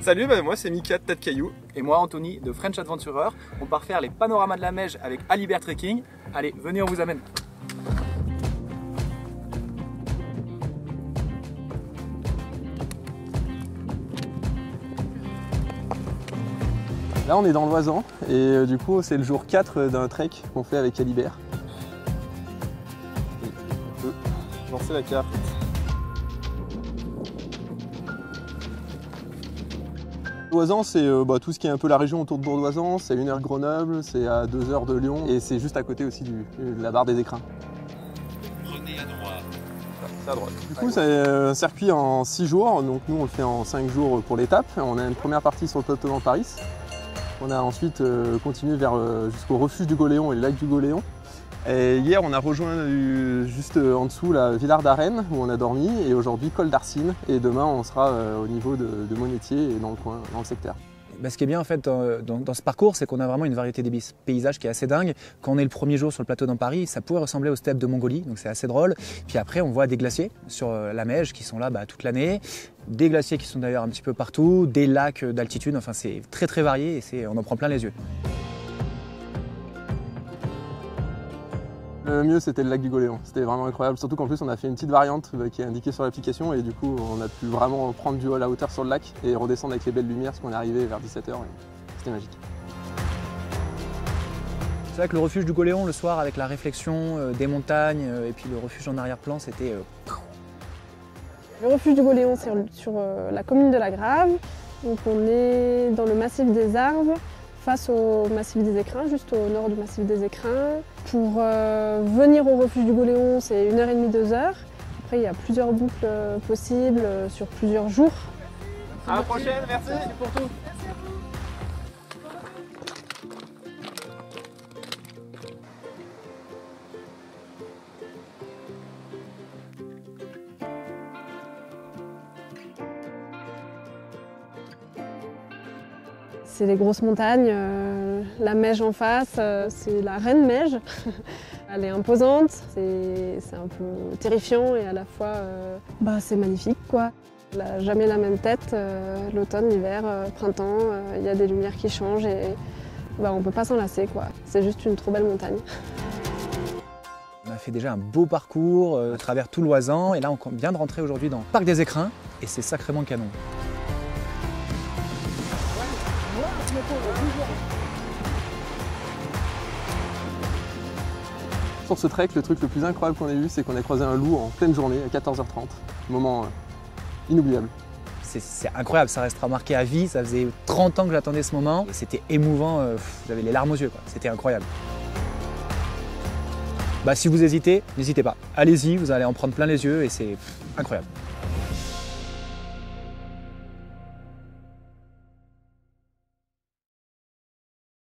Salut, moi c'est Mika de Tête Caillou. Et moi Anthony de French Adventurer. On part faire les panoramas de la Meije avec Alibert Trekking. Allez, venez, on vous amène. Là on est dans l'Oisans et du coup c'est le jour 4 d'un trek qu'on fait avec Alibert. On peut lancer la carte. L'Oisans c'est tout ce qui est un peu la région autour de Bourg-d'Oisans, c'est 1 heure de Grenoble, c'est à 2 heures de Lyon et c'est juste à côté aussi de la barre des Écrins. Prenez à droite. C'est à droite. Du coup c'est un circuit en 6 jours, donc nous on le fait en 5 jours pour l'étape. On a une première partie sur le plateau d'Amparis. On a ensuite continué jusqu'au refuge du Goléon et le lac du Goléon. Et hier, on a rejoint juste en dessous la Villard d'Arène où on a dormi et aujourd'hui Col d'Arcine. Et demain, on sera au niveau de Monetier et dans le coin, dans le secteur. Ce qui est bien en fait dans ce parcours, c'est qu'on a vraiment une variété des paysages qui est assez dingue. Quand on est le premier jour sur le plateau d'Amparis, ça pourrait ressembler aux steppes de Mongolie, donc c'est assez drôle. Puis après, on voit des glaciers sur la Meije qui sont là toute l'année. Des glaciers qui sont d'ailleurs un petit peu partout, des lacs d'altitude, enfin c'est très très varié et on en prend plein les yeux. Le mieux c'était le lac du Goléon, c'était vraiment incroyable, surtout qu'en plus on a fait une petite variante qui est indiquée sur l'application et du coup on a pu vraiment prendre du haut à la hauteur sur le lac et redescendre avec les belles lumières parce qu'on est arrivé vers 17 h et c'était magique. C'est vrai que le refuge du Goléon le soir avec la réflexion des montagnes et puis le refuge en arrière-plan c'était... Le refuge du Goléon c'est sur la commune de la Grave, donc on est dans le massif des Arves, face au massif des Écrins, juste au nord du massif des Écrins. Pour venir au refuge du Goléon, c'est 1h30, 2 heures. Après, il y a plusieurs boucles possibles sur plusieurs jours. À la prochaine, merci. Merci pour tout. C'est les grosses montagnes, la Meije en face, c'est la reine Meije. Elle est imposante, c'est un peu terrifiant et à la fois c'est magnifique quoi. Elle n'a jamais la même tête, l'automne, l'hiver, printemps, il y a des lumières qui changent et on ne peut pas s'en lasser quoi. C'est juste une trop belle montagne. On a fait déjà un beau parcours à travers tout l'Oisan et là on vient de rentrer aujourd'hui dans le parc des Écrins et c'est sacrément canon. Sur ce trek, le truc le plus incroyable qu'on ait eu, c'est qu'on a croisé un loup en pleine journée à 14h30. Moment inoubliable. C'est incroyable, ça restera marqué à vie. Ça faisait 30 ans que j'attendais ce moment. C'était émouvant, j'avais les larmes aux yeux, c'était incroyable. Si vous hésitez, n'hésitez pas. Allez-y, vous allez en prendre plein les yeux et c'est incroyable.